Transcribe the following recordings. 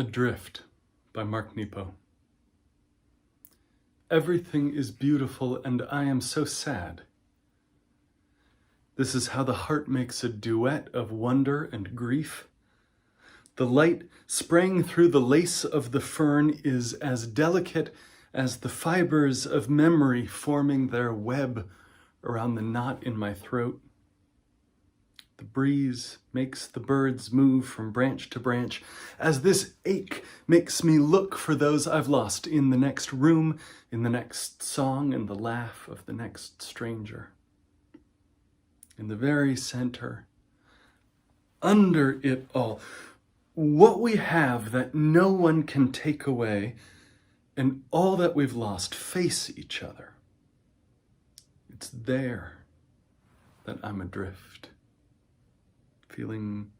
Adrift by Mark Nepo. Everything is beautiful and I am so sad. This is how the heart makes a duet of wonder and grief. The light spraying through the lace of the fern is as delicate as the fibers of memory forming their web around the knot in my throat. The breeze makes the birds move from branch to branch as this ache makes me look for those I've lost in the next room, in the next song, in the laugh of the next stranger. In the very center, under it all, what we have that no one can take away and all that we've lost face each other. It's there that I'm adrift, feeling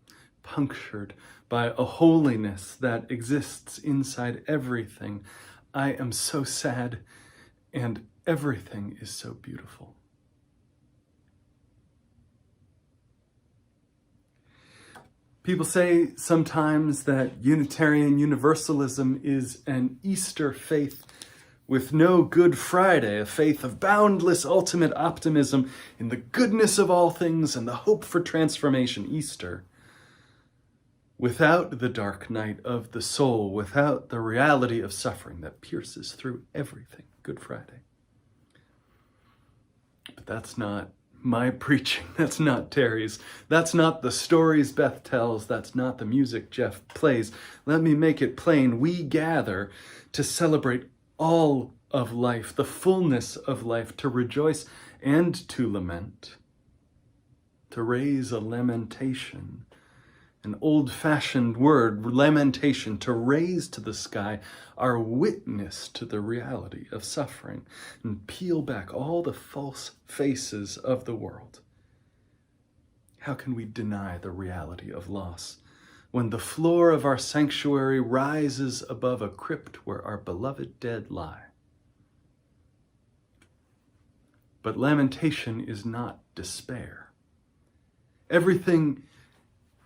punctured by a holiness that exists inside everything. I am so sad, and everything is so beautiful. People say sometimes that Unitarian Universalism is an Easter faith with no Good Friday, a faith of boundless ultimate optimism in the goodness of all things and the hope for transformation. Easter, without the dark night of the soul, without the reality of suffering that pierces through everything. Good Friday. But that's not my preaching. That's not Terry's. That's not the stories Beth tells. That's not the music Jeff plays. Let me make it plain. We gather to celebrate all of life, the fullness of life, to rejoice and to lament, to raise a lamentation, an old-fashioned word, lamentation, to raise to the sky our witness to the reality of suffering and peel back all the false faces of the world. How can we deny the reality of loss when the floor of our sanctuary rises above a crypt where our beloved dead lie? But lamentation is not despair. Everything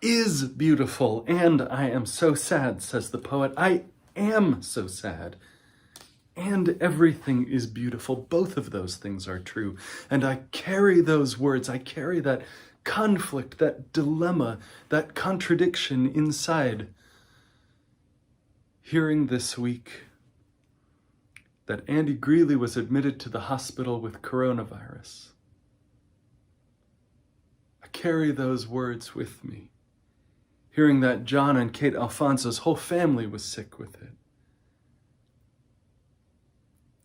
is beautiful, and I am so sad, says the poet. I am so sad, and everything is beautiful. Both of those things are true, and I carry those words. I carry that conflict, that dilemma, that contradiction inside. Hearing this week that Andy Greeley was admitted to the hospital with coronavirus, I carry those words with me. Hearing that John and Kate Alfonso's whole family was sick with it.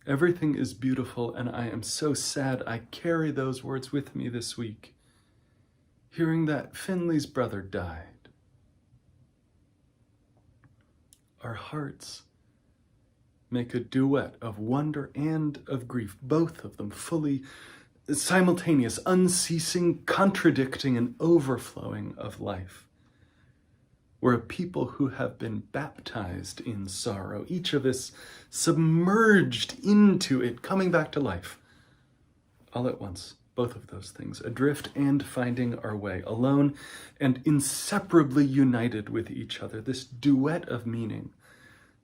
Everything is beautiful, and I am so sad. I carry those words with me this week. Hearing that Finley's brother died. Our hearts make a duet of wonder and of grief, both of them fully simultaneous, unceasing, contradicting, and overflowing of life. We're a people who have been baptized in sorrow, each of us submerged into it, coming back to life, all at once. Both of those things, adrift and finding our way, alone and inseparably united with each other, this duet of meaning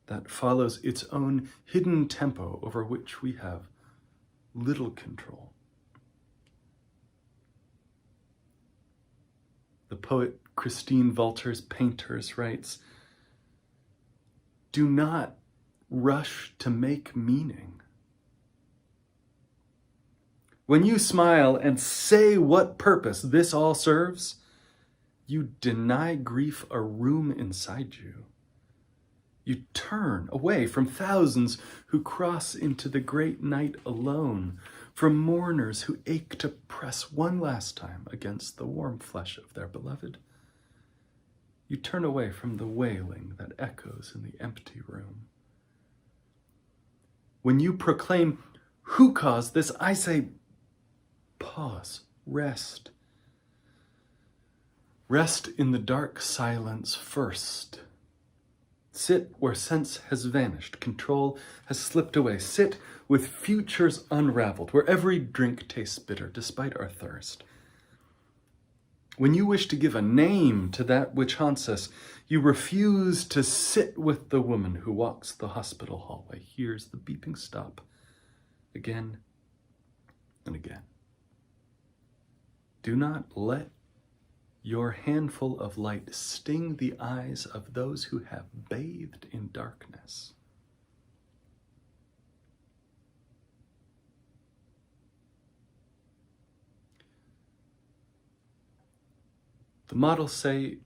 that follows its own hidden tempo over which we have little control. The poet Christine Walters Painters writes, "Do not rush to make meaning. When you smile and say what purpose this all serves, you deny grief a room inside you. You turn away from thousands who cross into the great night alone, from mourners who ache to press one last time against the warm flesh of their beloved. You turn away from the wailing that echoes in the empty room. When you proclaim, 'Who caused this?' I say, pause, rest. Rest in the dark silence first. Sit where sense has vanished, control has slipped away. Sit with futures unraveled, where every drink tastes bitter despite our thirst. When you wish to give a name to that which haunts us, you refuse to sit with the woman who walks the hospital hallway, hears the beeping stop again and again. Do not let your handful of light sting the eyes of those who have bathed in darkness. The models say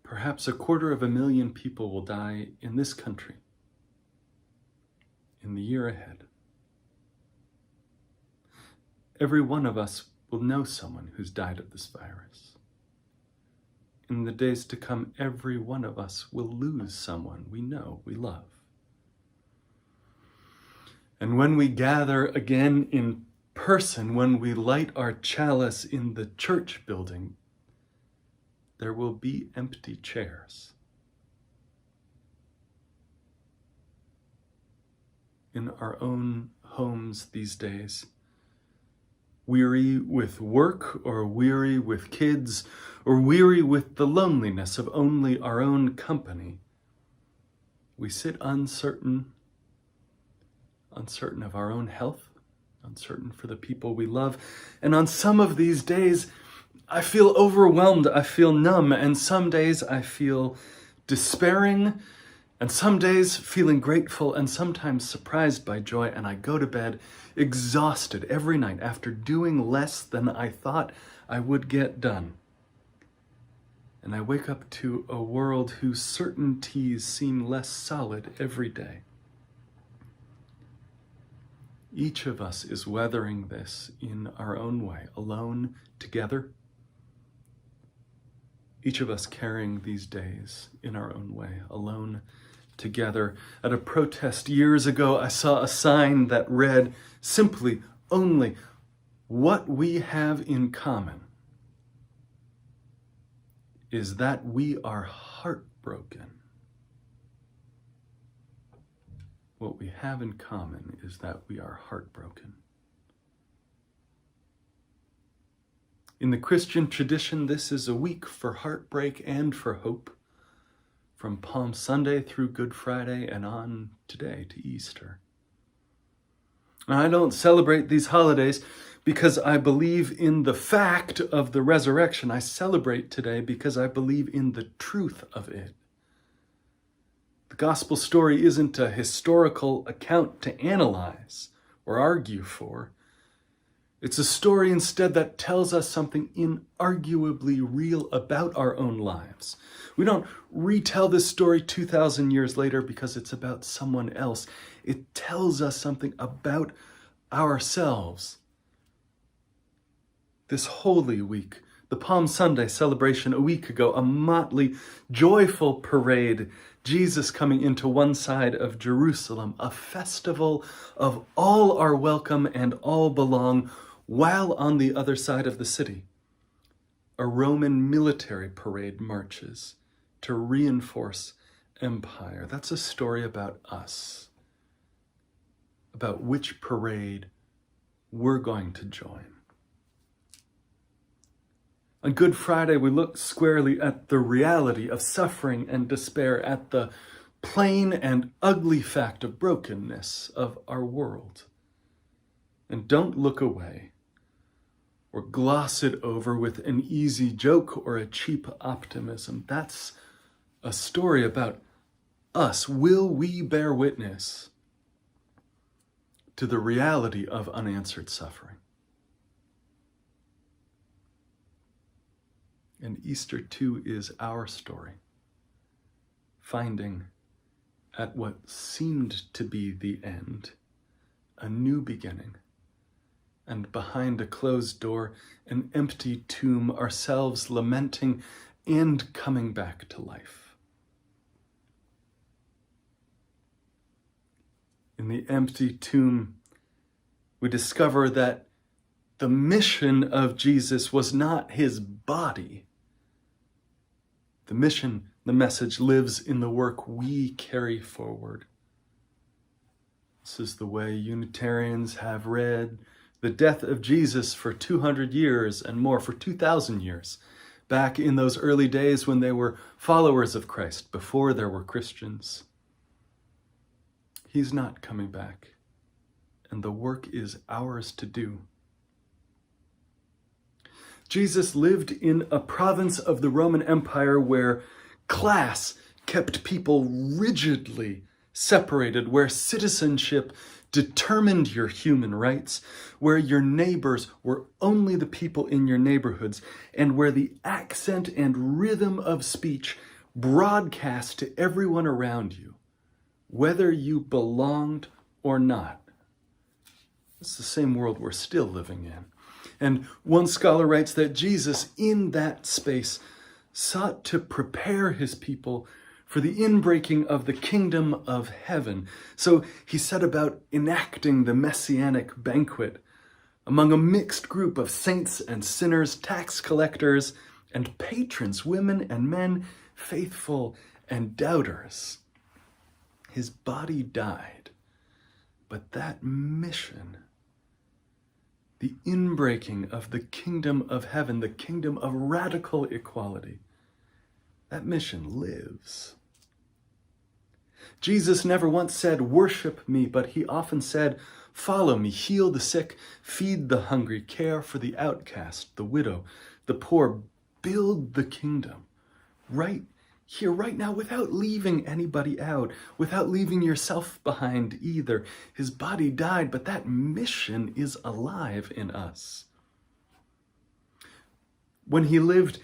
perhaps 250,000 people will die in this country in the year ahead. Every one of us will know someone who's died of this virus. In the days to come, every one of us will lose someone we know, we love. And when we gather again in person, when we light our chalice in the church building, there will be empty chairs. In our own homes these days, weary with work, or weary with kids, or weary with the loneliness of only our own company, we sit uncertain of our own health, uncertain for the people we love. And on some of these days, I feel overwhelmed, I feel numb, and some days I feel despairing, and some days feeling grateful, and sometimes surprised by joy, and I go to bed exhausted every night after doing less than I thought I would get done. And I wake up to a world whose certainties seem less solid every day. Each of us is weathering this in our own way, alone, together. Each of us carrying these days in our own way, alone, together. At a protest years ago, I saw a sign that read simply, only, what we have in common is that we are heartbroken. What we have in common is that we are heartbroken. In the Christian tradition, this is a week for heartbreak and for hope, from Palm Sunday through Good Friday and on today to Easter. Now, I don't celebrate these holidays because I believe in the fact of the resurrection. I celebrate today because I believe in the truth of it. The gospel story isn't a historical account to analyze or argue for. It's a story instead that tells us something inarguably real about our own lives. We don't retell this story 2,000 years later because it's about someone else. It tells us something about ourselves. This Holy Week, the Palm Sunday celebration a week ago, a motley, joyful parade, Jesus coming into one side of Jerusalem, a festival of all are welcome and all belong, while on the other side of the city, a Roman military parade marches to reinforce empire. That's a story about us, about which parade we're going to join. On Good Friday, we look squarely at the reality of suffering and despair, at the plain and ugly fact of brokenness of our world. And don't look away or gloss it over with an easy joke or a cheap optimism. That's a story about us. Will we bear witness to the reality of unanswered suffering? And Easter too is our story, finding at what seemed to be the end, a new beginning, and behind a closed door, an empty tomb, ourselves lamenting and coming back to life. In the empty tomb, we discover that the mission of Jesus was not his body. The mission, the message, lives in the work we carry forward. This is the way Unitarians have read The death of Jesus for 200 years and more, for 2,000 years, back in those early days when they were followers of Christ, before there were Christians. He's not coming back, and the work is ours to do. Jesus lived in a province of the Roman Empire where class kept people rigidly separated, where citizenship determined your human rights, where your neighbors were only the people in your neighborhoods, and where the accent and rhythm of speech broadcast to everyone around you, whether you belonged or not. It's the same world we're still living in. And one scholar writes that Jesus, in that space, sought to prepare his people for the inbreaking of the kingdom of heaven. So he set about enacting the messianic banquet among a mixed group of saints and sinners, tax collectors and patrons, women and men, faithful and doubters. His body died, but that mission, the inbreaking of the kingdom of heaven, the kingdom of radical equality, that mission lives. Jesus never once said, "Worship me," but he often said, "Follow me, heal the sick, feed the hungry, care for the outcast, the widow, the poor, build the kingdom." Right here, right now, without leaving anybody out, without leaving yourself behind either. His body died, but that mission is alive in us. When he lived,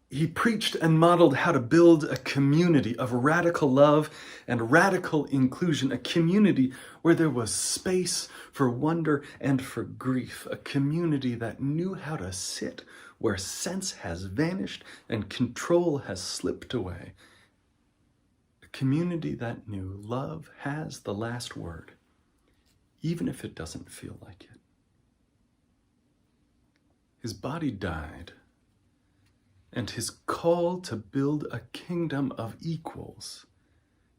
he preached and modeled how to build a community of radical love and radical inclusion, a community where there was space for wonder and for grief, a community that knew how to sit where sense has vanished and control has slipped away, a community that knew love has the last word, even if it doesn't feel like it. His body died, and his call to build a kingdom of equals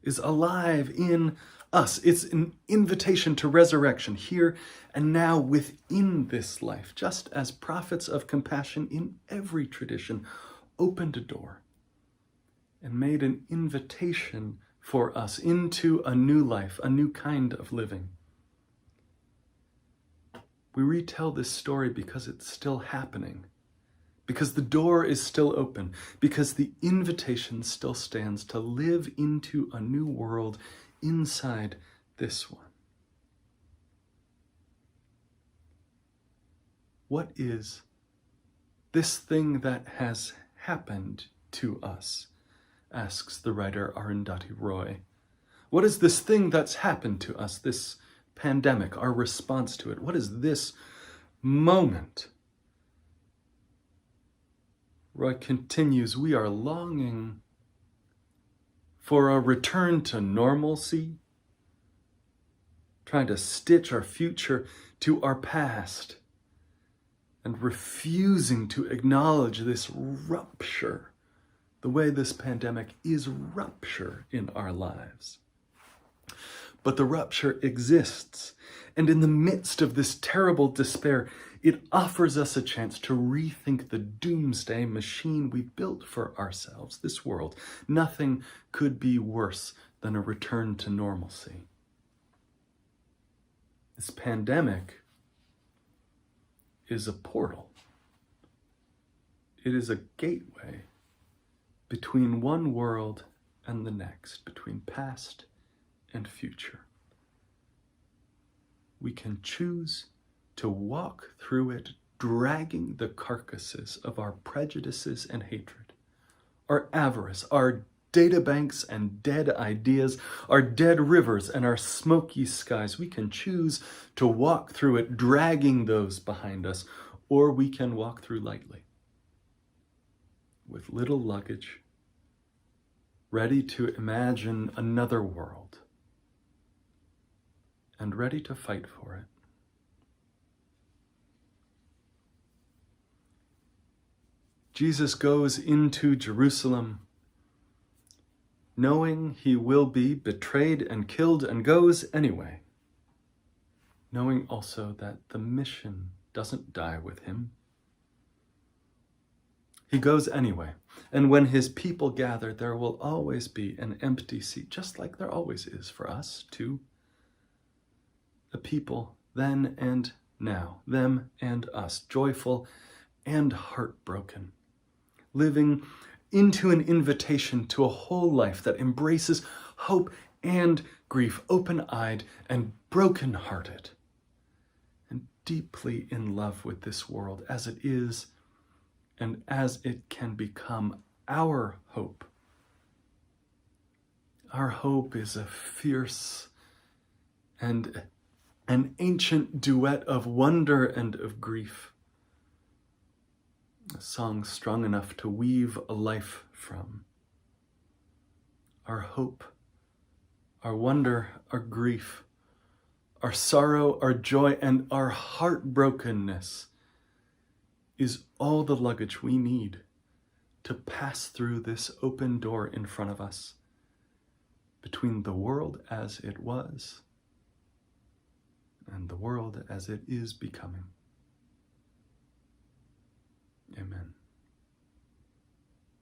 is alive in us. It's an invitation to resurrection here and now within this life, just as prophets of compassion in every tradition opened a door and made an invitation for us into a new life, a new kind of living. We retell this story because it's still happening, because the door is still open, because the invitation still stands to live into a new world inside this one. What is this thing that has happened to us? Asks the writer Arundhati Roy. What is this thing that's happened to us, this pandemic, our response to it? What is this moment? Roy continues, we are longing for a return to normalcy, trying to stitch our future to our past, and refusing to acknowledge this rupture, the way this pandemic is rupture in our lives. But the rupture exists, and in the midst of this terrible despair, it offers us a chance to rethink the doomsday machine we built for ourselves, this world. Nothing could be worse than a return to normalcy. This pandemic is a portal. It is a gateway between one world and the next, between past and future. We can choose to walk through it, dragging the carcasses of our prejudices and hatred, our avarice, our databanks and dead ideas, our dead rivers and our smoky skies. We can choose to walk through it, dragging those behind us, or we can walk through lightly, with little luggage, ready to imagine another world, and ready to fight for it. Jesus goes into Jerusalem knowing he will be betrayed and killed, and goes anyway, knowing also that the mission doesn't die with him. He goes anyway, and when his people gather, there will always be an empty seat, just like there always is for us, too. The people then and now, them and us, joyful and heartbroken, living into an invitation to a whole life that embraces hope and grief, open-eyed and broken-hearted, and deeply in love with this world as it is and as it can become our hope. Our hope is a fierce and an ancient duet of wonder and of grief, a song strong enough to weave a life from. Our hope, our wonder, our grief, our sorrow, our joy, and our heartbrokenness is all the luggage we need to pass through this open door in front of us between the world as it was and the world as it is becoming. Amen.